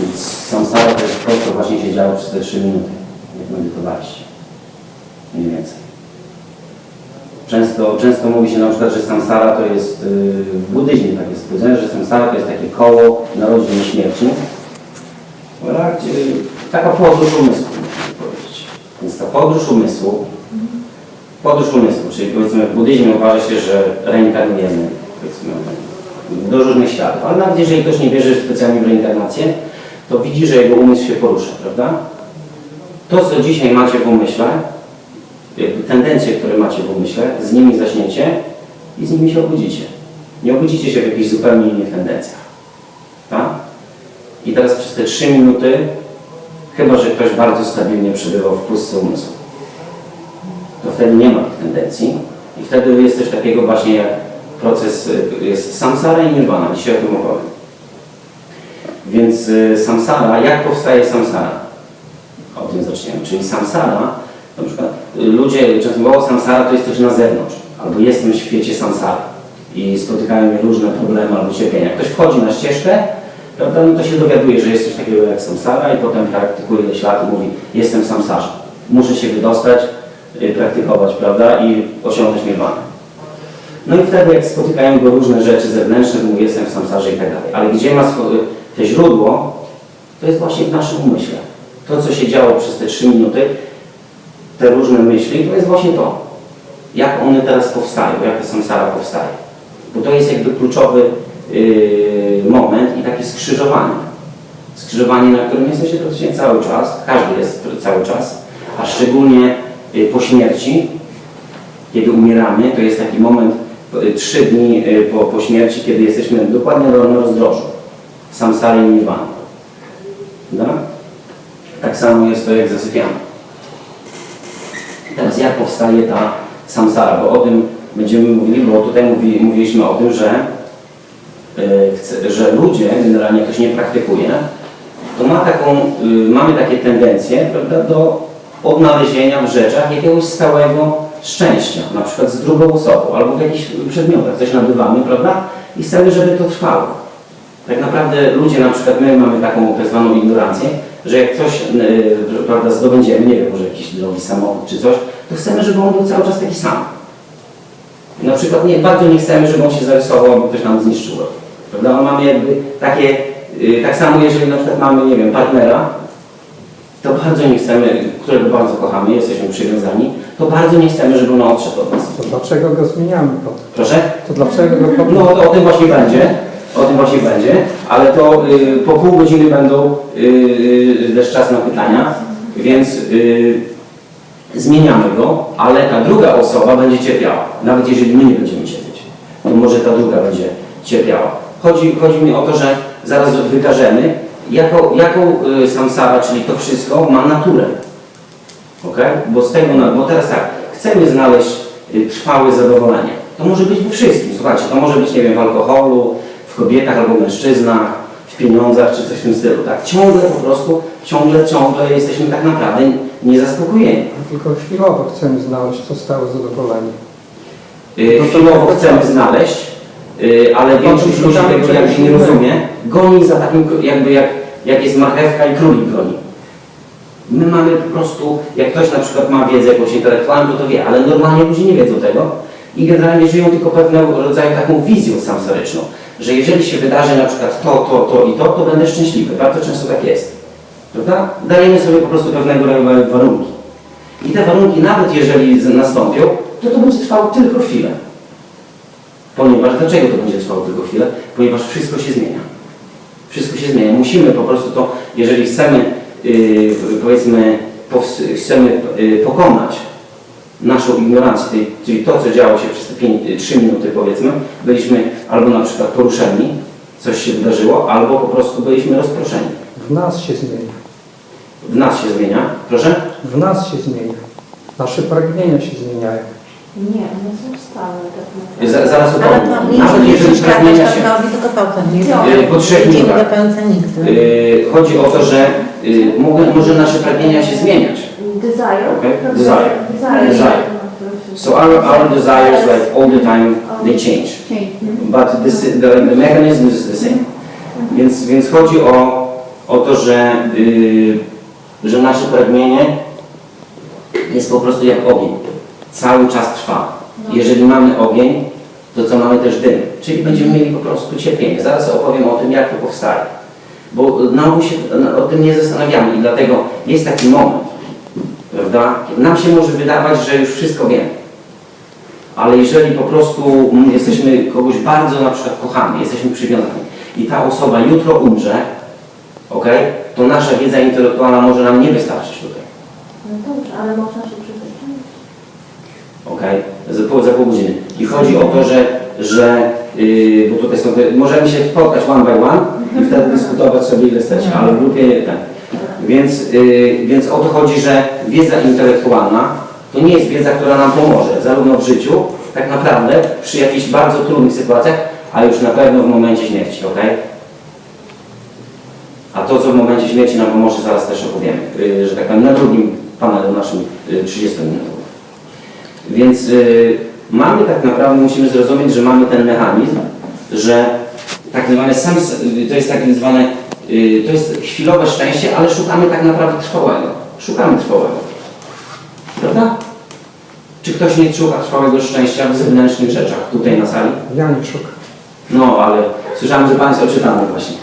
Więc samsara to jest to, co właśnie się działo przez te 3 minuty, jak medytowaliście. Mniej więcej. Często mówi się na przykład, że samsara to jest, w buddyzmie tak jest powiedziane, że samsara to jest takie koło narodzin i śmierci. Taka podróż umysłu, można powiedzieć. Więc ta podróż umysłu, czyli powiedzmy w buddyzmie uważa się, że reinkarnujemy do różnych światów, ale nawet jeżeli ktoś nie wierzy specjalnie w reinkarnację, to widzi, że jego umysł się porusza, prawda? To, co dzisiaj macie w umyśle, tendencje, które macie w umyśle, z nimi zaśniecie i z nimi się obudzicie. Nie obudzicie się w jakichś zupełnie innych tendencjach. Tak? I teraz przez te 3 minuty, chyba że ktoś bardzo stabilnie przebywał w pustce umysłu, to wtedy nie ma tych tendencji i wtedy jest coś takiego właśnie jak proces, jest samsara i nirvana. Dzisiaj o tym opowiem. Więc samsara, jak powstaje samsara? O tym zaczniemy. Czyli samsara, na przykład ludzie często mówią, samsara to jest coś na zewnątrz, albo jestem w świecie samsara i spotykają mnie różne problemy albo cierpienia. Ktoś wchodzi na ścieżkę, prawda, no to się dowiaduje, że jest coś takiego jak samsara i potem praktykuje ileś lat i mówi, jestem w samsarze. Muszę się wydostać, praktykować, prawda, i osiągnąć nirwanę. No i wtedy jak spotykają go różne rzeczy zewnętrzne, mówi, jestem w samsarze i tak dalej. Ale gdzie ma te źródło, to jest właśnie w naszym umyśle. To, co się działo przez te 3 minuty, te różne myśli, to jest właśnie to. Jak one teraz powstają, jak ta samsara powstaje. Bo to jest jakby kluczowy moment i takie skrzyżowanie. Skrzyżowanie, na którym jesteście praktycznie cały czas, każdy jest cały czas, a szczególnie po śmierci, kiedy umieramy, to jest taki moment 3 dni po śmierci, kiedy jesteśmy dokładnie na rozdrożu samsary i nirwany. Tak samo jest to, jak zasypiamy. Teraz jak powstaje ta samsara, bo o tym będziemy mówili, bo tutaj mówiliśmy o tym, że ludzie, generalnie ktoś nie praktykuje, to mamy takie tendencje, prawda, do odnalezienia w rzeczach jakiegoś stałego szczęścia, na przykład z drugą osobą, albo w jakichś przedmiotach coś nabywamy, prawda, i chcemy, żeby to trwało. Tak naprawdę ludzie, na przykład my mamy taką tak zwaną ignorancję, że jak coś, prawda, zdobędziemy, nie wiem, może jakiś drogi samochód czy coś, to chcemy, żeby on był cały czas taki sam. Na przykład bardzo nie chcemy, żeby on się zarysował, albo ktoś nam zniszczył. Prawda? Mamy jakby takie, tak samo jeżeli na przykład mamy, nie wiem, partnera, to bardzo nie chcemy, którego bardzo kochamy, jesteśmy przywiązani, to bardzo nie chcemy, żeby on odszedł od nas. To dlaczego go zmieniamy potem? Proszę? To dlaczego go potem? No o tym właśnie będzie. O tym właśnie będzie, ale to po pół godziny będą też czas na pytania, więc zmieniamy go, ale ta druga osoba będzie cierpiała. Nawet jeżeli my nie będziemy cierpieć, to może ta druga będzie cierpiała. Chodzi mi o to, że zaraz wykażemy, jaką samsara, czyli to wszystko ma naturę. Okay? Bo teraz tak, chcemy znaleźć trwałe zadowolenie. To może być we wszystkim, słuchajcie, to może być, nie wiem, w alkoholu, w kobietach albo mężczyznach, w pieniądzach czy coś w tym stylu, tak? Ciągle po prostu, ciągle jesteśmy tak naprawdę niezaspokojeni. Tylko chwilowo chcemy znaleźć to stałe zadowolenie. Chwilowo chcemy znaleźć, ale większość ludzi tego jakby nie rozumie, goni za takim, jakby jak jest marchewka i królik goni. My mamy po prostu, jak ktoś na przykład ma wiedzę jakąś intelektualną, to wie, ale normalnie ludzie nie wiedzą tego i generalnie żyją tylko pewnego rodzaju taką wizją samsaryczną, że jeżeli się wydarzy na przykład to i to będę szczęśliwy. Bardzo często tak jest. Prawda? Dajemy sobie po prostu pewnego rodzaju warunki. I te warunki, nawet jeżeli nastąpią, to będzie trwało tylko chwilę. Dlaczego to będzie trwało tylko chwilę? Ponieważ wszystko się zmienia. Wszystko się zmienia. Musimy po prostu to, jeżeli chcemy, powiedzmy, chcemy pokonać naszą ignorancję, czyli to, co działo się przez te 3 minuty, powiedzmy, byliśmy albo na przykład poruszeni, coś się wydarzyło, albo po prostu byliśmy rozproszeni. W nas się zmienia. W nas się zmienia. Proszę? W nas się zmienia. Nasze pragnienia się zmieniają. Nie, one są stałe tak naprawdę. Zaraz opowiem. Ale to Nawet nie jeżeli pragnienia się tylko potem. po 3 minutach. Nie do końca nigdy. Chodzi o to, że może nasze pragnienia się zmieniać. Desire? Okay? Desire. So our desires, like all the time, they change. But the mechanism is the same. Więc chodzi o o to, że nasze pragnienie jest po prostu jak ogień. Cały czas trwa. Jeżeli mamy ogień, to co mamy też dym. Czyli będziemy mieli po prostu cierpienie. Zaraz opowiem o tym, jak to powstaje. Bo na ogół się o tym nie zastanawiamy i dlatego jest taki moment, prawda? Nam się może wydawać, że już wszystko wiemy. Ale jeżeli po prostu jesteśmy kogoś bardzo na przykład kochamy, jesteśmy przywiązani i ta osoba jutro umrze, okay, to nasza wiedza intelektualna może nam nie wystarczyć tutaj. No dobrze, ale można się przyzwyczaić. Okay? Za pół godziny. I chodzi o to, że bo tutaj są możemy się spotkać one by one i wtedy dyskutować sobie ile chcecie, ale w grupie tak. Więc o to chodzi, że wiedza intelektualna to nie jest wiedza, która nam pomoże, zarówno w życiu, tak naprawdę przy jakichś bardzo trudnych sytuacjach, a już na pewno w momencie śmierci, ok? A to, co w momencie śmierci nam pomoże, zaraz też opowiemy, że tak powiem, na drugim panelu naszym 30-minutowym. Więc mamy tak naprawdę, musimy zrozumieć, że mamy ten mechanizm, że tak zwane to jest tak zwane, to jest chwilowe szczęście, ale szukamy tak naprawdę trwałego. Szukamy trwałego. Prawda? Czy ktoś nie szuka trwałego szczęścia w zewnętrznych rzeczach tutaj na sali? Ja nie szukam. No, ale słyszałem, że Pan jest oczytany właśnie.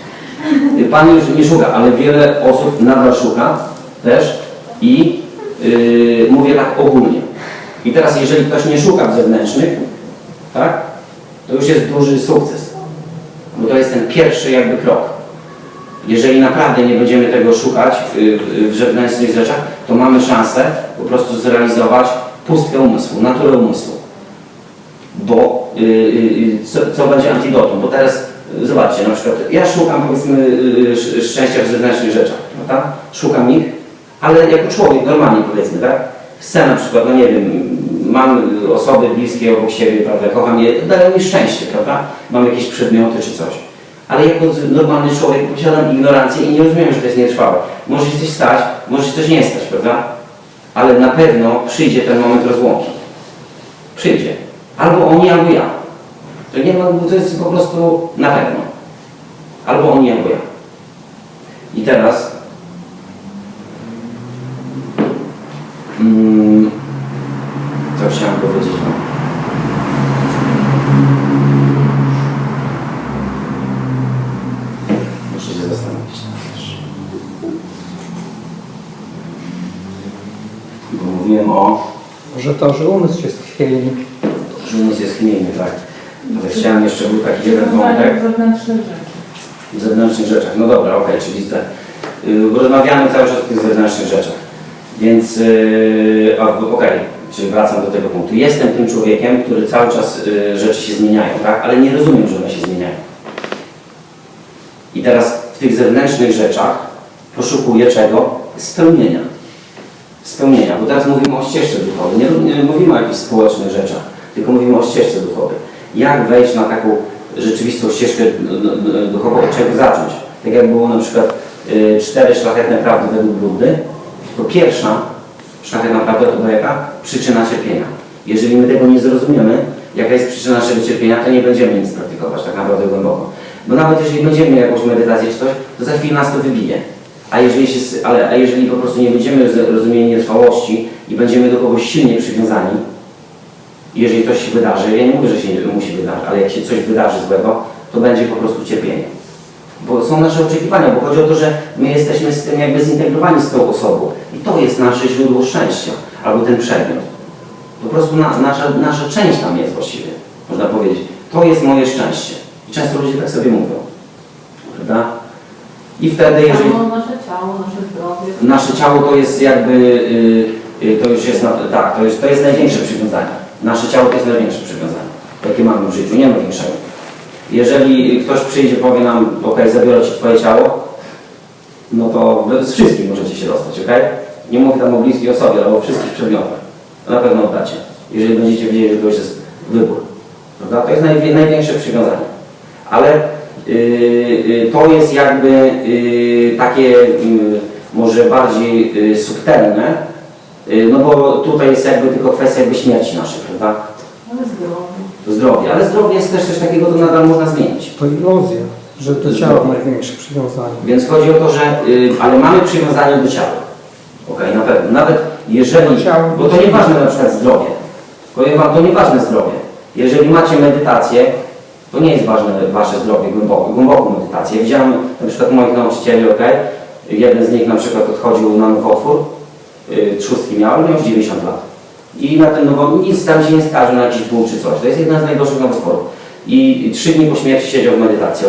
Pan już nie szuka, ale wiele osób nadal szuka też i mówię tak ogólnie. I teraz jeżeli ktoś nie szuka w zewnętrznych, tak, to już jest duży sukces. Bo to jest ten pierwszy jakby krok. Jeżeli naprawdę nie będziemy tego szukać w zewnętrznych rzeczach, to mamy szansę po prostu zrealizować pustkę umysłu, naturę umysłu. Bo co będzie antidotum? Bo teraz zobaczcie, na przykład ja szukam powiedzmy szczęścia w zewnętrznych rzeczach, prawda? Szukam ich, ale jako człowiek normalnie powiedzmy, tak? Chcę na przykład, no nie wiem, mam osoby bliskie obok siebie, prawda, kocham je, dają mi szczęście, prawda? Mam jakieś przedmioty czy coś. Ale jako normalny człowiek posiadam ignorancję i nie rozumiem, że to jest nietrwałe. Może się coś stać, może się coś nie stać, prawda? Ale na pewno przyjdzie ten moment rozłąki. Przyjdzie. Albo oni, albo ja. To nie ma, to jest po prostu na pewno. Albo oni, albo ja. I teraz co chciałem powiedzieć wam? Muszę się zastanowić też. Bo mówiłem Że to, że umysł się schwiejni. że umysł jest chmielny, tak. Ale chciałem jeszcze był taki jeden wątek. W zewnętrznych rzeczach. No dobra, okej, czyli rozmawiamy cały czas o tych zewnętrznych rzeczach. Więc okej, czyli wracam do tego punktu. Jestem tym człowiekiem, który cały czas rzeczy się zmieniają, tak? Ale nie rozumiem, że one się zmieniają. I teraz w tych zewnętrznych rzeczach poszukuję czego? Spełnienia. Spełnienia, bo teraz mówimy o ścieżce duchowej. Nie mówimy o jakichś społecznych rzeczach, tylko mówimy o ścieżce duchowej. Jak wejść na taką rzeczywistą ścieżkę duchową, od czego zacząć? Tak jak było na przykład 4 szlachetne prawdy według Buddy, to pierwsza szlachetna prawda to była jaka? Przyczyna cierpienia. Jeżeli my tego nie zrozumiemy, jaka jest przyczyna naszego cierpienia, to nie będziemy nic praktykować tak naprawdę głęboko. Bo nawet jeżeli będziemy mieli jakąś medytację czy coś, to za chwilę nas to wybije. A jeżeli po prostu nie będziemy rozumieli nietrwałości i będziemy do kogoś silnie przywiązani, jeżeli coś się wydarzy, ja nie mówię, że się musi wydarzyć, ale jak się coś wydarzy złego, to będzie po prostu cierpienie. Bo są nasze oczekiwania, bo chodzi o to, że my jesteśmy z tym jakby zintegrowani z tą osobą. I to jest nasze źródło szczęścia, albo ten przedmiot. Po prostu nasza część tam jest właściwie, można powiedzieć. To jest moje szczęście. I często ludzie tak sobie mówią. Prawda? I wtedy, jeżeli... Nasze ciało, nasze zdrowie. Nasze ciało to jest jakby... to już jest... Tak, to jest największe przywiązanie. Nasze ciało to jest największe przywiązanie, jakie mamy w życiu. Nie ma większego. Jeżeli ktoś przyjdzie, powie nam, ok, zabiorę Ci Twoje ciało, no to z wszystkim możecie się rozstać, ok? Nie mówię tam o bliskiej osobie, ale o wszystkich przedmiotach. To na pewno oddacie, jeżeli będziecie wiedzieli, że to już jest wybór. Prawda? To jest największe przywiązanie. Ale to jest jakby takie może bardziej subtelne, no bo tutaj jest jakby tylko kwestia jakby śmierci naszej, prawda? Ale zdrowie. Zdrowie, ale zdrowie jest też coś takiego, to nadal można zmienić. To iluzja. Że do ciała największe przywiązanie. Więc chodzi o to, że ale mamy przywiązanie do ciała. Okej, na pewno. Nawet jeżeli, Do ciała. bo to nieważne na przykład zdrowie. Powiem wam, to nieważne zdrowie. Jeżeli macie medytację, to nie jest ważne wasze zdrowie, głęboką medytację. Widziałem na przykład moich nauczycieli, jeden z nich na przykład odchodził na nowotwór, trzustki miał 90 lat. I na ten nowotwór nic tam się nie skarży na jakiś ból czy coś. To jest jeden z najgorszych nowotworów. I 3 dni po śmierci siedział w medytacji,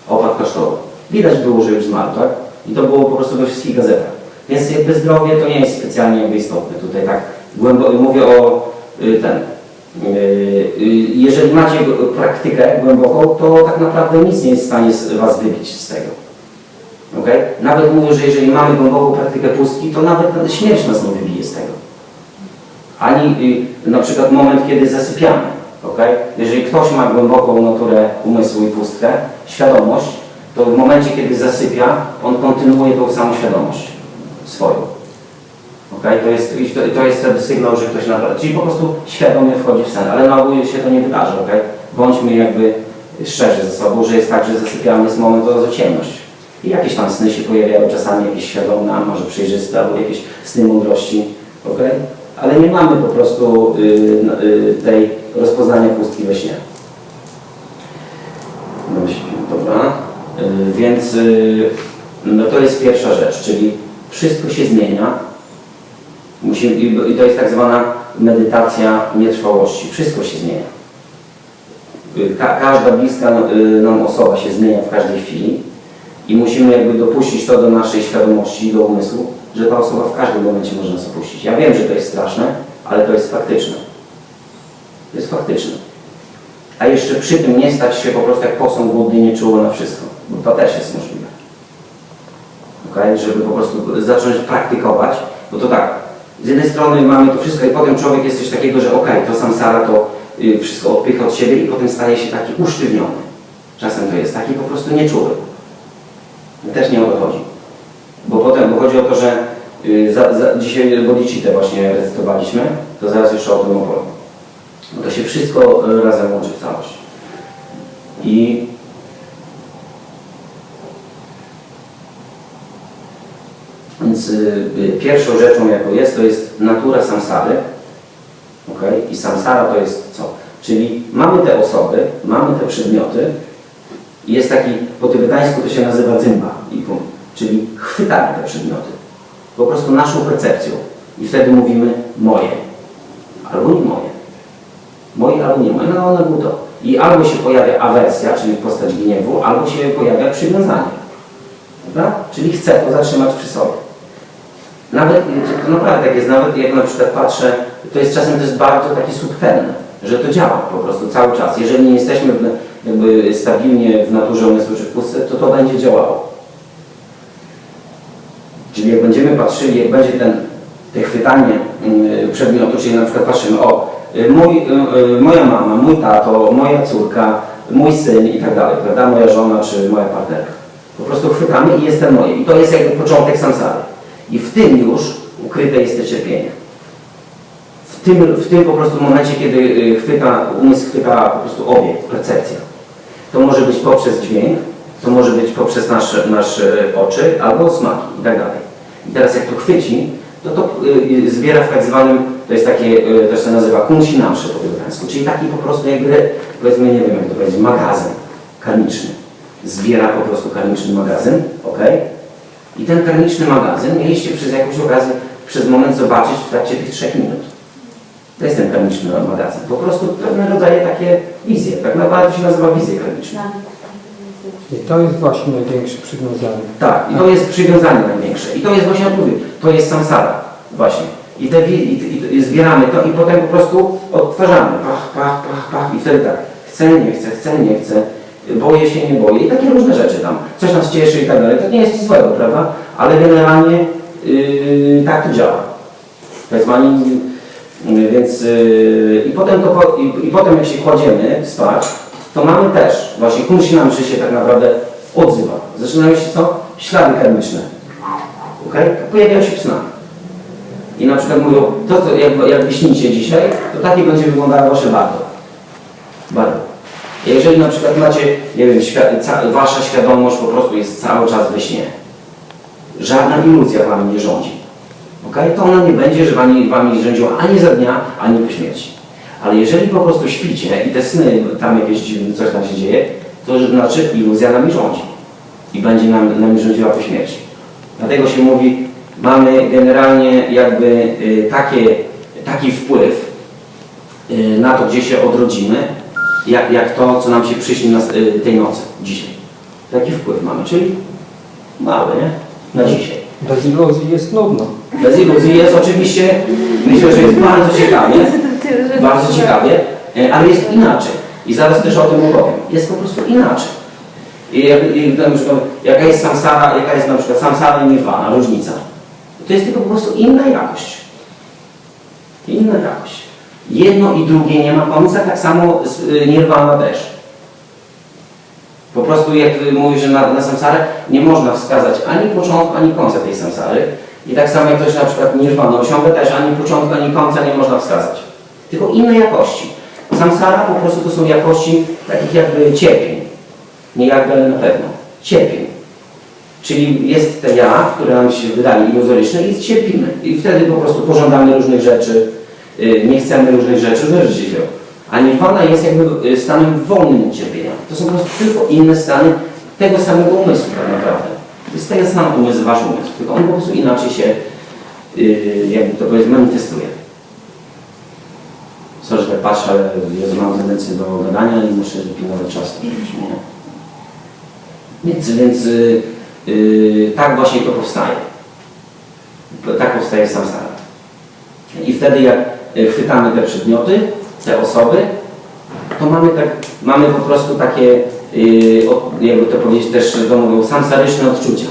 opadł klasztoru. Widać było, że już zmarł, tak? I to było po prostu we wszystkich gazetach. Więc jakby zdrowie to nie jest specjalnie jakby istotne. Tutaj tak mówię o jeżeli macie praktykę głęboką, to tak naprawdę nic nie jest w stanie was wybić z tego. Okay? Nawet mówię, że jeżeli mamy głęboką praktykę pustki, to nawet śmierć nas nie wybije z tego. Ani na przykład moment, kiedy zasypiamy. Okay? Jeżeli ktoś ma głęboką naturę umysłu i pustkę, świadomość, to w momencie, kiedy zasypia, on kontynuuje tą samą świadomość swoją. Okay? To jest wtedy sygnał, że ktoś naprawdę, czyli po prostu świadomie wchodzi w sen, ale na ogół się to nie wydarzy. Okay? Bądźmy jakby szczerzy ze sobą, że jest tak, że zasypiamy, jest moment to ciemność. I jakieś tam sny się pojawiają, czasami jakieś świadome, a może przejrzyste, albo jakieś sny mądrości. Okay? Ale nie mamy po prostu tej rozpoznania pustki we śnie. Dobra. Więc no to jest pierwsza rzecz, czyli wszystko się zmienia. I to jest tak zwana medytacja nietrwałości. Wszystko się zmienia. Każda bliska nam osoba się zmienia w każdej chwili i musimy jakby dopuścić to do naszej świadomości, do umysłu, że ta osoba w każdym momencie może nas opuścić. Ja wiem, że to jest straszne, ale to jest faktyczne. To jest faktyczne. A jeszcze przy tym nie stać się po prostu jak posąg głodny nie czuło na wszystko, bo to też jest możliwe. Okay? Żeby po prostu zacząć praktykować, bo to tak, z jednej strony mamy to wszystko i potem człowiek jest coś takiego, że to samsara to wszystko odpycha od siebie i potem staje się taki usztywniony. Czasem to jest taki po prostu nieczuły. Też nie o to chodzi. Bo chodzi o to, że dzisiaj bodhicittę właśnie recytowaliśmy, to zaraz jeszcze o tym opowiem. Bo to się wszystko razem łączy w całość. Więc pierwszą rzeczą, jaką jest, to jest natura samsary. Okay? I samsara to jest co? Czyli mamy te osoby, mamy te przedmioty i jest taki, po tybetańsku to się nazywa dzymba, czyli chwytamy te przedmioty. Po prostu naszą percepcją. I wtedy mówimy moje. Albo nie moje. Moje albo nie moje. No one budą. I albo się pojawia awersja, czyli postać gniewu, albo się pojawia przywiązanie. Prawda? Czyli chcę to zatrzymać przy sobie. Nawet, to naprawdę tak jest, nawet jak na przykład patrzę, to jest bardzo takie subtelne, że to działa po prostu cały czas. Jeżeli nie jesteśmy jakby stabilnie w naturze umysłu czy w pustce, to będzie działało. Czyli jak będziemy patrzyli, jak będzie te chwytanie przedmiotu, czyli na przykład patrzymy, moja mama, mój tato, moja córka, mój syn i tak dalej, prawda, moja żona czy moja partnerka. Po prostu chwytamy i jest ten moje. I to jest jakby początek samsary. I w tym już ukryte jest to cierpienie. W tym po prostu momencie, kiedy umysł chwyta po prostu obiekt, percepcja. To może być poprzez dźwięk, to może być poprzez nasze oczy albo smaki i tak dalej. I teraz jak to chwyci, to zbiera w tak zwanym, to jest takie, też się nazywa kunshinamsze po tybetańsku, czyli taki po prostu jakby, powiedzmy, nie wiem jak to powiedzieć, magazyn karmiczny. Zbiera po prostu karmiczny magazyn, ok? I ten karmiczny magazyn mieliście przez jakąś okazję, przez moment zobaczyć w trakcie tych 3 minut. To jest ten karmiczny magazyn. Po prostu pewne rodzaje takie wizje, tak naprawdę się nazywa wizje karmiczne. I to jest właśnie największe przywiązanie. Tak, i to jest przywiązanie największe. I to jest właśnie, jak mówię, to jest samsara właśnie. I zbieramy to i potem po prostu odtwarzamy. Pach. I wtedy tak, chcę, nie chcę, boję się, nie boję. I takie różne rzeczy tam. Coś nas cieszy i tak dalej. To nie jest nic złego, prawda? Ale generalnie tak to działa. To jest więc i potem jak się kładziemy spać, to mamy też, właśnie kunshinamszy się tak naprawdę odzywa. Zaczynają się co? Ślady karmiczne. Okay? Pojawiają się w snach. I na przykład mówią, to co, jak wyśnicie dzisiaj, to takie będzie wyglądało wasze bardo. jeżeli na przykład macie, nie wiem, wasza świadomość po prostu jest cały czas we śnie, żadna iluzja wami nie rządzi, to ona nie będzie, że wami rządziła ani za dnia, ani po śmierci. Ale jeżeli po prostu śpicie i te sny, tam jakieś dziwne, coś tam się dzieje, to znaczy iluzja nami rządzi i będzie nami rządziła po śmierci. Dlatego się mówi, mamy generalnie jakby taki wpływ na to, gdzie się odrodzimy, jak to, co nam się przyśni tej nocy, dzisiaj. Taki wpływ mamy, czyli mały, nie? Na dzisiaj. Bez iluzji jest nudno. Bez iluzji jest oczywiście, myślę, że jest bardzo ciekawie, ale jest inaczej. I zaraz też o tym opowiem. Jest po prostu inaczej. Jaka jest samsara, jaka jest na przykład samsara i nirvana, różnica. To jest tylko po prostu inna jakość. Inna jakość. Jedno i drugie nie ma końca, tak samo nirvana też. Po prostu jak mówisz, że na samsarę nie można wskazać ani początku, ani końca tej samsary. I tak samo jak ktoś na przykład nirvana osiąga, też ani początku, ani końca nie można wskazać. Tylko inne jakości. Samsara po prostu to są jakości takich jakby cierpień. Nie jakby, ale na pewno. Cierpień. Czyli jest te ja, które nam się wydaje iluzoryczne i cierpimy. I wtedy po prostu pożądamy różnych rzeczy, nie chcemy różnych rzeczy, wyrzucić się. A nirvana jest jakby stanem wolnym od cierpienia. To są po prostu tylko inne stany tego samego umysłu tak naprawdę. To jest ten sam umysł, wasz umysł. Tylko on po prostu inaczej się, jakby to powiedzieć, manifestuje. Sorry, że tak patrzę, ale ja mam tendencję do gadania i muszę pilnować czasu. Więc tak właśnie to powstaje. Tak powstaje samsara. I wtedy jak chwytamy te przedmioty, te osoby, to mamy po prostu takie, jakby to powiedzieć też, to mówią, samsaryczne odczucia.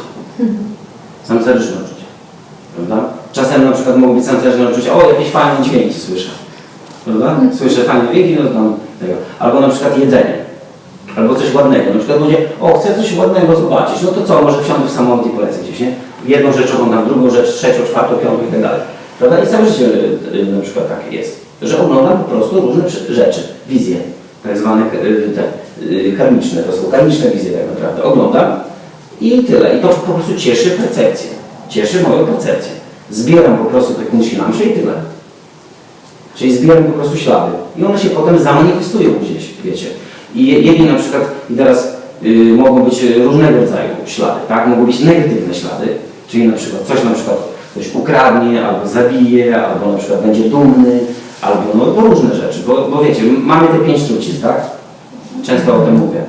Samsaryczne odczucia. Prawda? Czasem na przykład mogą być samsaryczne odczucia, o, jakieś fajne dźwięki słyszę. Prawda? Słyszę fajne dźwięki, no tam tego. Albo na przykład jedzenie. Albo coś ładnego. Na przykład ludzie, o, chcę coś ładnego zobaczyć. No to co, może wsiądę w samochód i polecę gdzieś, nie? Jedną rzecz oglądam, drugą rzecz, trzecią, czwartą, piątą i tak dalej. Prawda? I całe życie na przykład takie jest. Że oglądam po prostu różne rzeczy, wizje. Tak zwane karmiczne. To są karmiczne wizje tak naprawdę. Oglądam i tyle. I to po prostu cieszy percepcję. Cieszy moją percepcję. Zbieram po prostu te kunścinamsze i tyle. Czyli zbieram po prostu ślady. I one się potem zamanifestują gdzieś, wiecie. I jedni na przykład, i teraz mogą być różnego rodzaju ślady, tak? Mogą być negatywne ślady, czyli na przykład ktoś ukradnie, albo zabije, albo na przykład będzie dumny, albo no różne rzeczy, bo wiecie, mamy te 5 trucizn, tak? Często o tym mówię.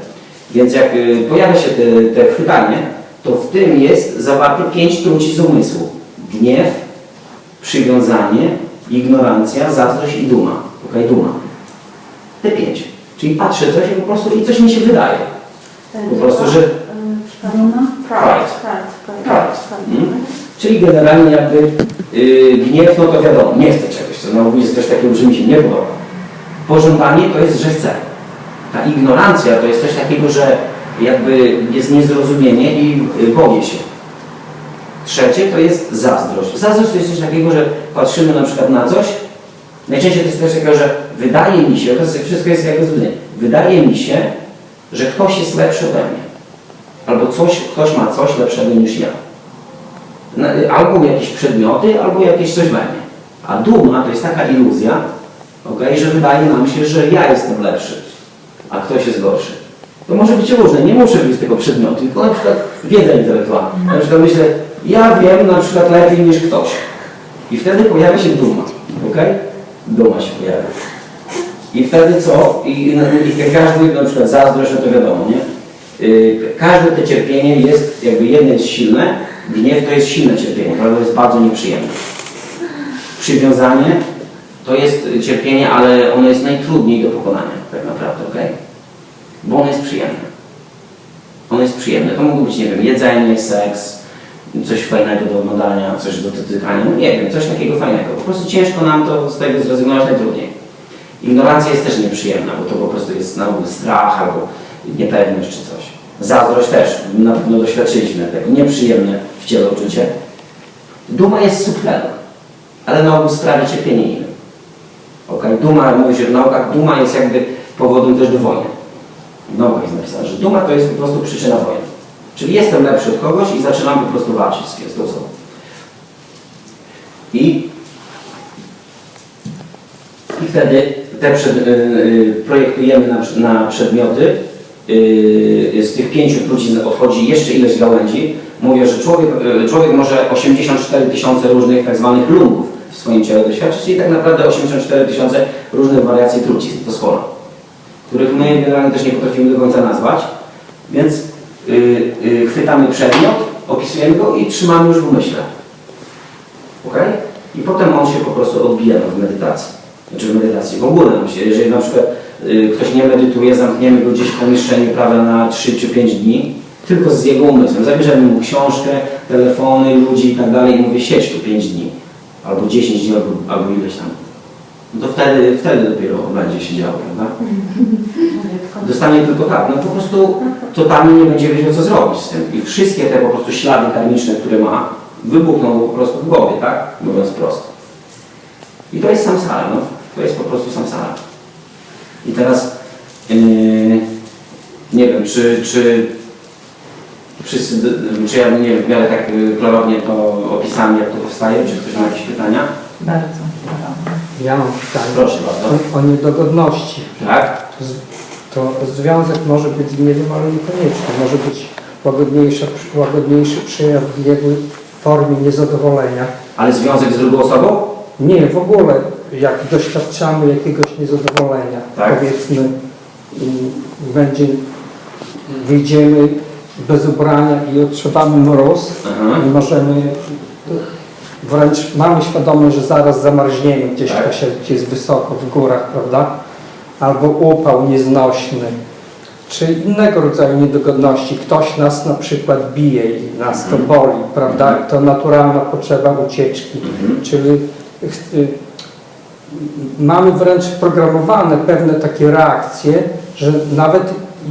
Więc jak pojawia się te chwytanie, to w tym jest zawarte 5 trucizn umysłu. Gniew, przywiązanie, ignorancja, zazdrość i duma. Okay? Duma. Te 5. Czyli patrzę coś i po prostu i coś mi się wydaje. Po prostu, że... Pride. Czyli generalnie jakby gniew, no to wiadomo, nie chcę czegoś, to jest coś takiego, że mi się nie podoba. Pożądanie to jest, że chcę. Ta ignorancja to jest coś takiego, że jakby jest niezrozumienie i boję się. Trzecie to jest zazdrość. Zazdrość to jest coś takiego, że patrzymy na przykład na coś, najczęściej to jest coś takiego, że wydaje mi się, to wszystko jest jakby zbudzenie, wydaje mi się, że ktoś jest lepszy ode mnie. Albo ktoś ma coś lepszego niż ja. Albo jakieś przedmioty, albo jakieś coś we mnie. A duma to jest taka iluzja, okay, że wydaje nam się, że ja jestem lepszy, a ktoś jest gorszy. To może być różne, nie muszę być tego przedmiotu, tylko na przykład wiedza intelektualna. Na przykład myślę, ja wiem na przykład lepiej niż ktoś. I wtedy pojawia się duma. Okay? Duma się pojawia. I wtedy co? I każdy, na przykład zazdrość, no to wiadomo, nie? Każde to cierpienie jest, jakby jedno jest silne, gniew to jest silne cierpienie, prawda? To jest bardzo nieprzyjemne. Przywiązanie to jest cierpienie, ale ono jest najtrudniej do pokonania, tak naprawdę, ok? Bo ono jest przyjemne. Ono jest przyjemne. To mogło być, nie wiem, jedzenie, seks, coś fajnego do oglądania, coś do dotykania, no nie wiem, coś takiego fajnego. Po prostu ciężko nam to z tego zrezygnować najtrudniej. Ignorancja jest też nieprzyjemna, bo to po prostu jest na ogół strach albo niepewność czy coś. Zazdrość też, na pewno doświadczyliśmy tego, nieprzyjemne w ciele uczucie. Duma jest subtelna, ale na ogół sprawia cierpienie innym. Okay? Duma, mówi się w naukach, duma jest jakby powodem też do wojny. W naukach jest napisane, że duma to jest po prostu przyczyna wojen. Czyli jestem lepszy od kogoś i zaczynam po prostu walczyć z tą osobą. I wtedy te projektujemy na przedmioty. Z tych 5 trucizn odchodzi jeszcze ileś gałęzi. Mówię, że człowiek może 84 000 różnych tak zwanych lunków w swoim ciele doświadczyć, czyli tak naprawdę 84 000 różnych wariacji trucizn, to sporo, których my generalnie też nie potrafimy do końca nazwać, więc chwytamy przedmiot, opisujemy go i trzymamy już w umyśle. Ok? I potem on się po prostu odbija w medytacji. Znaczy w medytacji w ogóle nam się, jeżeli na przykład ktoś nie medytuje, zamkniemy go gdzieś w pomieszczeniu prawie na 3 czy 5 dni, tylko z jego umysłem. Zabierzemy mu książkę, telefony, ludzi i tak dalej i mówię, siedź tu 5 dni, albo 10 dni, albo ileś tam. No to wtedy dopiero będzie się działo, prawda? Dostanie tylko tak, no po prostu totalnie nie będzie wiedział, co zrobić z tym. I wszystkie te po prostu ślady karmiczne, które ma, wybuchną po prostu w głowie, tak? Mówiąc prosto. I to jest samsara, no. To jest po prostu samsara. I teraz nie wiem, czy wszyscy, czy ja nie wiem, w miarę tak klarownie to opisałem, jak to powstaje, czy ktoś ma jakieś pytania? Bardzo. Ja mam pytanie Proszę bardzo. o niedogodności. Tak? To związek może być z gniewem, ale niekoniecznie. Może być łagodniejszy przejaw gniewu w formie niezadowolenia. Ale związek z drugą osobą? Nie, w ogóle jak doświadczamy jakiegoś niezadowolenia, Tak. powiedzmy, wyjdziemy bez ubrania i odczuwamy mróz i możemy, wręcz mamy świadomość, że zaraz zamarzniemy gdzieś, Tak. gdzie jest wysoko w górach, prawda? Albo upał nieznośny, czy innego rodzaju niedogodności. Ktoś nas na przykład bije i nas to boli, prawda? To naturalna potrzeba ucieczki, czyli mamy wręcz wprogramowane pewne takie reakcje, że nawet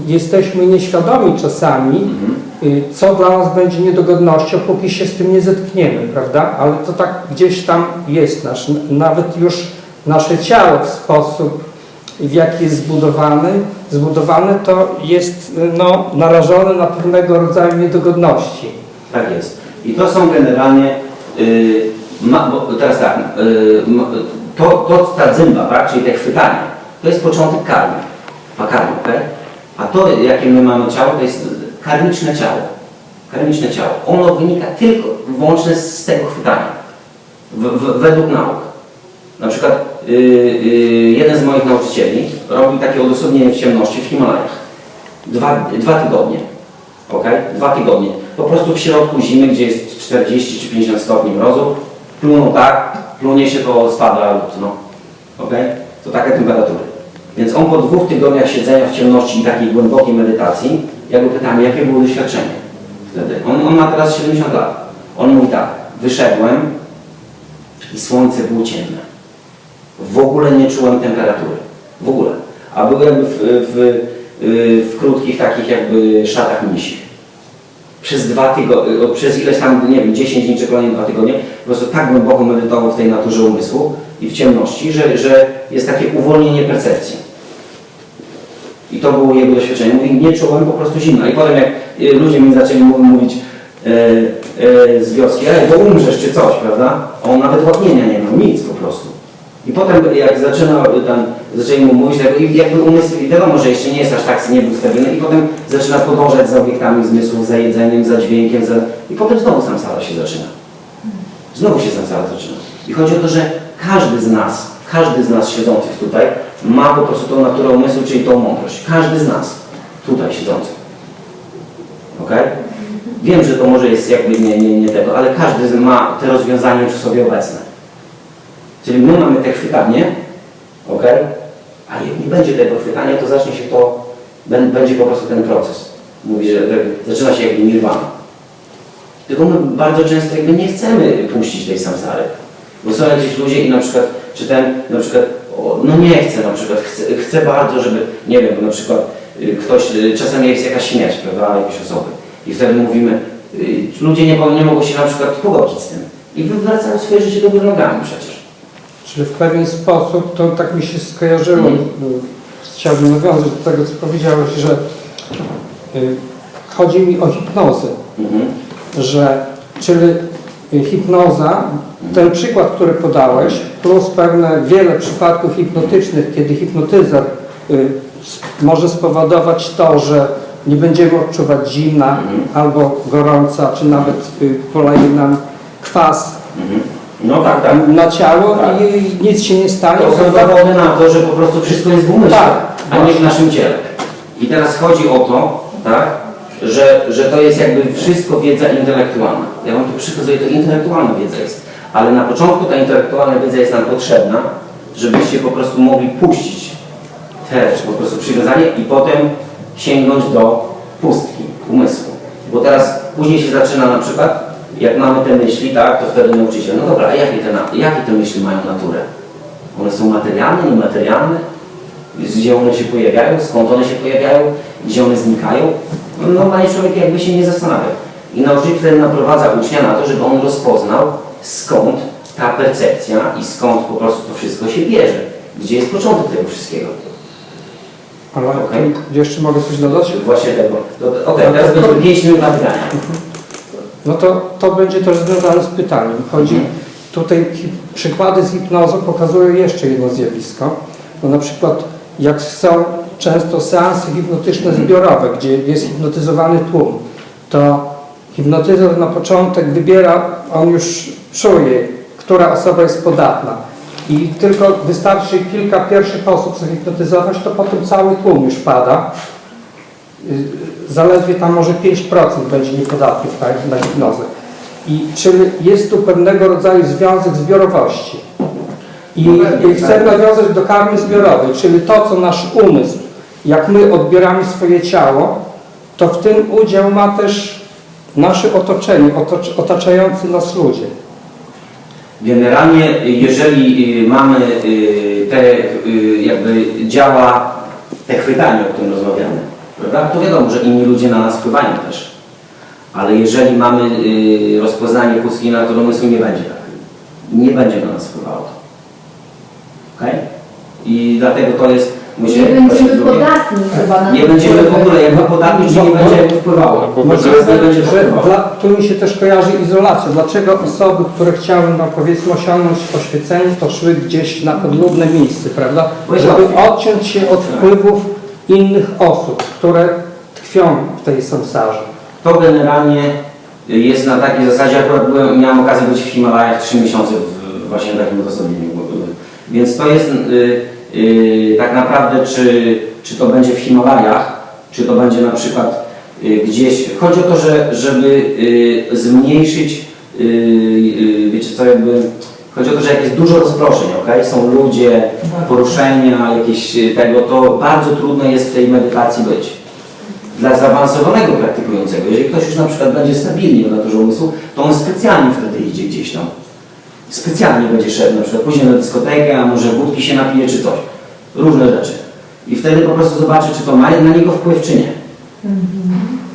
jesteśmy nieświadomi czasami, co dla nas będzie niedogodnością, póki się z tym nie zetkniemy, prawda? Ale to tak gdzieś tam jest nawet już nasze ciało w sposób, w jaki jest zbudowane, to jest narażone na pewnego rodzaju niedogodności. Tak jest. I to są generalnie, bo teraz tak, ta dzymba, tak, czyli te chwytania, to jest początek karmy, karmy, okay? A to, jakie my mamy ciało, to jest karmiczne ciało. Karmiczne ciało. Ono wynika tylko wyłącznie z tego chwytania, według nauk. Na przykład jeden z moich nauczycieli robił takie odosobnienie w ciemności w Himalajach. 2 tygodnie. Okay? 2 tygodnie. Po prostu w środku zimy, gdzie jest 40 czy 50 stopni mrozu, plunął tak, plunie się, to spada lód. No. Okay? To takie temperatury. Więc on po 2 tygodniach siedzenia w ciemności i takiej głębokiej medytacji, ja go pytam, jakie było doświadczenie wtedy. On ma teraz 70 lat. On mówi tak, wyszedłem i słońce było ciemne. W ogóle nie czułem temperatury. W ogóle. A byłem w krótkich takich jakby szatach misich. Przez 2 tygodnie, przez ileś tam, nie wiem, 10 dni czy kolejne 2 tygodnie, po prostu tak głęboko medytował w tej naturze umysłu i w ciemności, że jest takie uwolnienie percepcji. I to było jego doświadczenie. Mówi, nie czułem po prostu zimna. I potem jak ludzie mi zaczęli mówić z wioski, bo umrzesz czy coś, prawda? A on nawet łaknienia nie miał, nic po prostu. I potem jak zaczęli mu mówić, jakby umysł, i wiadomo, że jeszcze nie jest aż tak nie był ustawiony, i potem zaczyna podążać za obiektami zmysłów, za jedzeniem, za dźwiękiem, i potem znowu samsara się zaczyna. Znowu się samsara zaczyna. I chodzi o to, że każdy z nas siedzących tutaj ma po prostu tą naturę umysłu, czyli tą mądrość. Każdy z nas tutaj siedzący. Ok? Wiem, że to może jest jakby nie tego, ale każdy ma te rozwiązania już w sobie obecne. Czyli my mamy te chwytanie, ok? A jak nie będzie tego chwytania, to zacznie się będzie po prostu ten proces. Mówi, że zaczyna się jakby nirwana. Tylko my bardzo często jakby nie chcemy puścić tej samsary. Bo są jakieś ludzie i na przykład, nie chcę na przykład, chcę bardzo, żeby, nie wiem, na przykład czasem jest jakaś śmierć, prawda, jakiejś osoby. I wtedy mówimy, ludzie nie mogą się na przykład pogodzić z tym. I wywracają swoje życie do nogami przecież. Czyli w pewien sposób, to tak mi się skojarzyło z chciałbym nawiązać do tego, co powiedziałeś, że chodzi mi o hipnozę, czyli hipnoza, ten przykład, który podałeś, plus wiele przypadków hipnotycznych, kiedy hipnotyzer może spowodować to, że nie będziemy odczuwać zimna albo gorąca, czy nawet poleje nam kwas No tak, tak. na ciało Tak. i nic się nie stanie. To są dowody na to, że po prostu wszystko jest w umyśle, Tak, a nie w właśnie. naszym ciele. I teraz chodzi o to, tak, że to jest jakby wszystko wiedza intelektualna. Ja wam tu przykazuję, to intelektualna wiedza jest. Ale na początku ta intelektualna wiedza jest nam potrzebna, żebyście po prostu mogli puścić te po prostu przywiązanie i potem sięgnąć do pustki umysłu. Bo teraz później się zaczyna na przykład, jak mamy te myśli, tak, to wtedy nauczyciel, no dobra, a jakie te myśli mają naturę? One są materialne, niematerialne? Gdzie one się pojawiają? Skąd one się pojawiają? Gdzie one znikają? No, normalnie człowiek jakby się nie zastanawia. I nauczyciel wtedy naprowadza ucznia na to, żeby on rozpoznał, skąd ta percepcja i skąd po prostu to wszystko się bierze. Gdzie jest początek tego wszystkiego. Ale Okej. jeszcze mogę coś dodać? Właśnie tego. Okej, teraz będzie 5 minut na pytania. No to będzie też związane z pytaniem. Chodzi tutaj, przykłady z hipnozą pokazują jeszcze jedno zjawisko. No na przykład jak są często seansy hipnotyczne zbiorowe, gdzie jest hipnotyzowany tłum, to hipnotyzer na początek wybiera, on już czuje, która osoba jest podatna. I tylko wystarczy kilka pierwszych osób zahipnotyzować, to potem cały tłum już pada. Zaledwie tam może 5% będzie niepodatnych, tak, na hipnozę. Czyli jest tu pewnego rodzaju związek zbiorowości. I chcę nawiązać do karmy zbiorowej, czyli to, co nasz umysł, jak my odbieramy swoje ciało, to w tym udział ma też nasze otoczenie, otaczający nas ludzie. Generalnie, jeżeli mamy te, jakby działa te chwytanie, o którym rozmawiamy, prawda? To wiadomo, że inni ludzie na nas wpływają też. Ale jeżeli mamy rozpoznanie pustki natury umysłu, nie będzie tak. Nie będzie na nas wpływało to. Okay? I dlatego to jest... Nie będziemy podatni chyba na Nie będziemy w ogóle jakby podatni, czy nie będzie wpływało. Możliwe, nie będzie że wpływało. tu mi się też kojarzy izolacja. Dlaczego osoby, które chciały, no powiedzmy, osiągnąć oświecenie, to szły gdzieś na odludne miejsce, prawda? Żeby odciąć się od wpływów innych osób, które tkwią w tej samsarze. To generalnie jest na takiej zasadzie, akurat miałem okazję być w Himalajach 3 miesiące właśnie takim odosobnieniu. Więc to jest tak naprawdę, czy to będzie w Himalajach, czy to będzie na przykład gdzieś. Chodzi o to, żeby zmniejszyć, wiecie co, jakby chodzi o to, że jak jest dużo rozproszeń, okay? Są ludzie, poruszenia, jakieś tego, to bardzo trudno jest w tej medytacji być. Dla zaawansowanego praktykującego, jeżeli ktoś już na przykład będzie stabilnie w naturze umysłu, to on specjalnie wtedy idzie gdzieś tam. Specjalnie będzie szedł, na przykład później na dyskotekę, a może wódki się napije czy coś. Różne rzeczy. I wtedy po prostu zobaczy, czy to ma na niego wpływ, czy nie.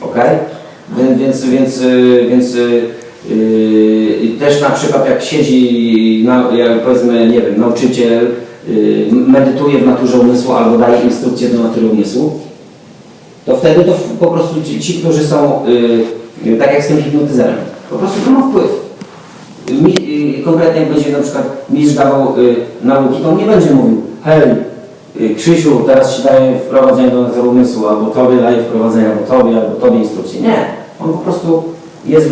Okej? Więc też na przykład jak siedzi, jak powiedzmy, nie wiem, nauczyciel medytuje w naturze umysłu albo daje instrukcje do natury umysłu, to wtedy to po prostu ci, którzy są, tak jak z tym hipnotyzerem, po prostu to ma wpływ. Konkretnie jak będzie na przykład mistrz dawał nauki, to on nie będzie mówił: hej, Krzysiu, teraz Ci daję wprowadzenie do natury umysłu, albo Tobie daję wprowadzenie, albo Tobie instrukcję. Nie. On po prostu jest,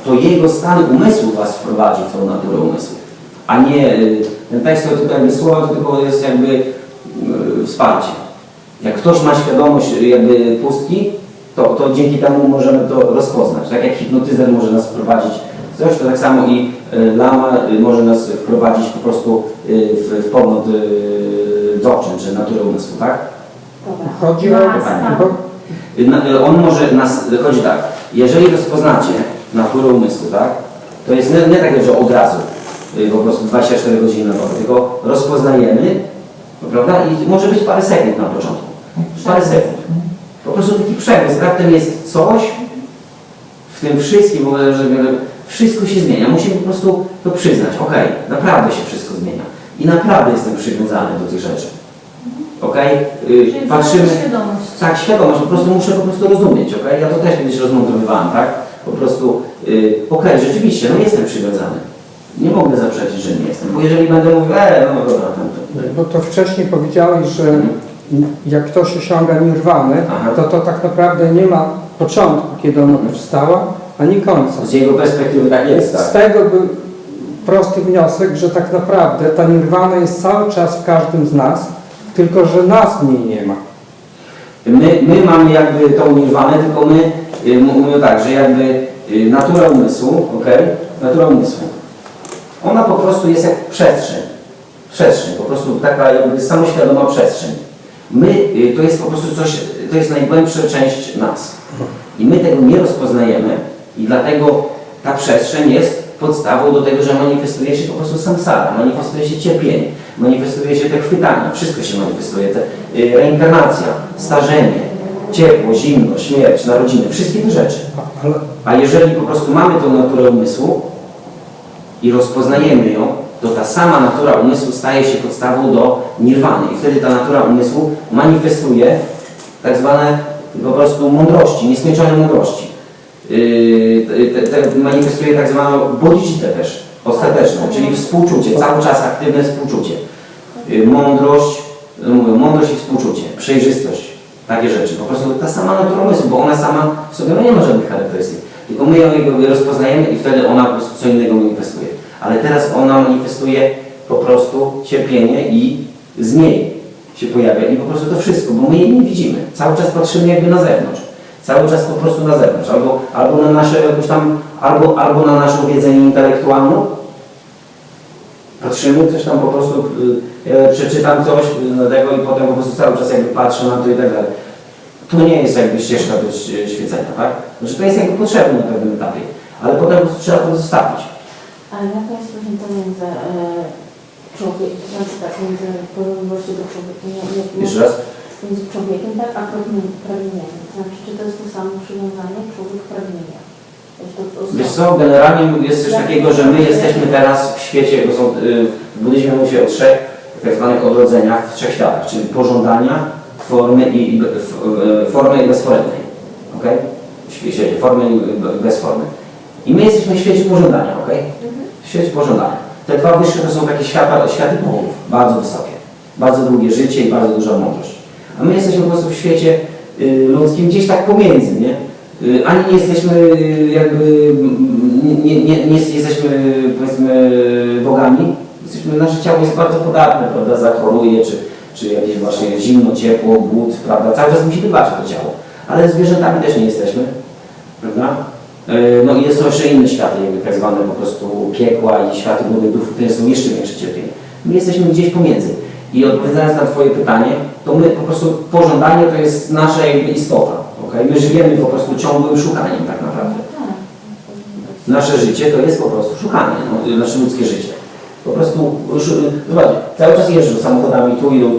to jego stan umysłu Was wprowadzi w tą naturę umysłu. A nie, ten tekst to tylko jakby słowa, to tylko jest jakby wsparcie. Jak ktoś ma świadomość jakby pustki, to dzięki temu możemy to rozpoznać. Tak jak hipnotyzer może nas wprowadzić w coś, to tak samo i lama może nas wprowadzić po prostu w pogląd dzogczyn, czy naturę umysłu, tak? Dobra. Chodzi o... On może nas, chodzi tak, jeżeli rozpoznacie naturę umysłu, tak, to jest nie tak, że od razu, po prostu 24 godziny na dobę, tylko rozpoznajemy, prawda, i może być parę sekund na początku, parę sekund. Po prostu taki przemysł, raptem jest coś w tym wszystkim, bo że wszystko się zmienia, musimy po prostu to przyznać, okej, naprawdę się wszystko zmienia i naprawdę jestem przywiązany do tych rzeczy. Okej? Czyli Patrzymy... świadomość. Tak, świadomość, muszę po prostu rozumieć, okej? Ja to też kiedyś rozmontowywałem, tak? Po prostu, okej, rzeczywiście, no jestem przywiązany. Nie mogę zaprzeczyć, że nie jestem, bo jeżeli będę mówił, no dobra, Bo to wcześniej powiedziałeś, że jak ktoś osiąga nirwanę, Aha. to tak naprawdę nie ma początku, kiedy ona powstała, ani końca. z jego perspektywy tak jest, Z tak? tego był prosty wniosek, że tak naprawdę ta nirwana jest cały czas w każdym z nas, tylko że nas w niej nie ma. My mamy jakby tą nirwanę, tylko my mówimy tak, że jakby natura umysłu, okej? Natura umysłu. Ona po prostu jest jak przestrzeń. Przestrzeń, po prostu taka jakby samoświadoma przestrzeń. My, to jest po prostu coś, to jest najgłębsza część nas. I my tego nie rozpoznajemy i dlatego ta przestrzeń jest podstawą do tego, że manifestuje się po prostu samsara, manifestuje się cierpienie, manifestuje się te chwytania, wszystko się manifestuje, reinkarnacja, starzenie, ciepło, zimno, śmierć, narodziny, wszystkie te rzeczy. A jeżeli po prostu mamy tą naturę umysłu i rozpoznajemy ją, to ta sama natura umysłu staje się podstawą do nirwany i wtedy ta natura umysłu manifestuje tak zwane po prostu mądrości, nieskończone mądrości. Manifestuje tak zwaną bodhicittę też, ostateczną, czyli współczucie, cały czas aktywne współczucie. Mądrość, mądrość i współczucie, przejrzystość, takie rzeczy. Po prostu ta sama natura umysłu, bo ona sama w sobie nie ma żadnych charakterystyk. Tylko my ją rozpoznajemy i wtedy ona po prostu co innego manifestuje. Ale teraz ona manifestuje po prostu cierpienie i z niej się pojawia. I po prostu to wszystko, bo my jej nie widzimy. Cały czas patrzymy jakby na zewnątrz. Cały czas po prostu na zewnątrz. Albo na nasze jakoś tam, albo na naszą wiedzę intelektualną. Patrzymy, coś tam po prostu, przeczytam coś na tego i potem po prostu cały czas jakby patrzę na to i tak dalej. To nie jest jakby ścieżka do świecenia, tak? Znaczy to jest jakby potrzebne na pewnym etapie, ale potem po prostu trzeba to zostawić. Ale jaka jest różnica między człowiekiem, między podobnością do człowieka, Jeszcze raz? między człowiekiem, tak, a pragnieniem? Znaczy, czy to jest to samo przywiązanie człowiek-pragnienia? Wiesz co, generalnie jest coś takiego, że my jesteśmy teraz w świecie, bo są, w buddyzmie mówi się o trzech tak zwanych odrodzeniach, w trzech światach, czyli pożądania, formy i bezformnej. Okay? W świecie formy i bez formy. I my jesteśmy w świecie pożądania, okay? W świecie pożądania. Te dwa wyższe to są takie światy bogów, bardzo wysokie. Bardzo długie życie i bardzo duża mądrość. A my jesteśmy po prostu w świecie ludzkim gdzieś tak pomiędzy, nie? Ani nie jesteśmy jakby, nie jesteśmy powiedzmy bogami. Nasze ciało jest bardzo podatne, prawda, zachoruje, czy jakieś właśnie zimno, ciepło, głód, prawda, cały czas musi dbać o to ciało. Ale zwierzętami też nie jesteśmy, prawda? No i jest to jeszcze inne światy, jakby tak zwane po prostu piekła i światy młodych duchów, które są jeszcze większe cierpienie. My jesteśmy gdzieś pomiędzy. I odpowiadając na Twoje pytanie, to my po prostu pożądanie to jest nasza jakby istota. Okay? My żyjemy po prostu ciągłym szukaniem tak naprawdę. Nasze życie to jest po prostu szukanie, no, nasze ludzkie życie. Po prostu, zobaczcie, cały czas jeżdżą samochodami, tu idą.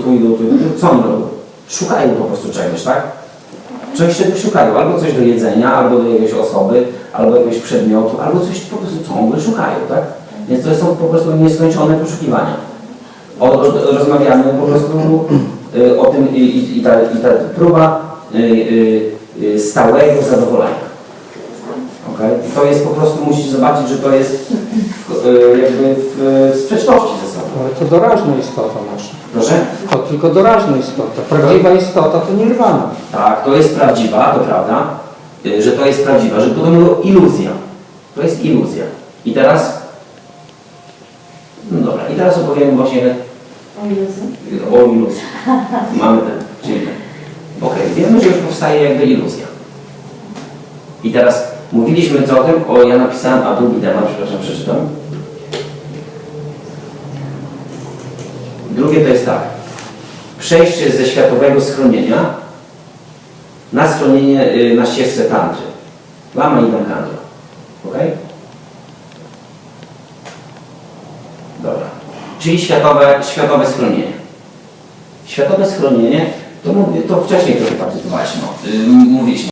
Co oni robią? Szukają po prostu czegoś, tak? Czegoś szukają, albo coś do jedzenia, albo do jakiejś osoby, albo jakiegoś przedmiotu, albo coś po prostu ciągle szukają, tak? Więc to są po prostu nieskończone poszukiwania. Rozmawiamy po prostu o tym i ta próba stałego zadowolenia. Okay? I to jest po prostu, musisz zobaczyć, że to jest jakby w sprzeczności ze sobą. Ale to doraźna istota nasza. Proszę? To tylko doraźna istota. Prawdziwa istota to nirwana. Tak, to jest prawdziwa, to prawda, że to jest prawdziwa, że to mówią iluzja. To jest iluzja. I teraz, no dobra, i teraz opowiem właśnie o iluzji. Mamy ten, czyli ten. Okej, wiemy, że już powstaje jakby iluzja. I teraz mówiliśmy co o tym, ja napisałem, a drugi temat, przepraszam, przeczytam. Drugie to jest tak. Przejście ze światowego schronienia na schronienie na ścieżce tantry. Lama i Kandra. Ok? Dobra. Czyli światowe schronienie. Światowe schronienie, to wcześniej trochę partycypowaliśmy, mówiliśmy.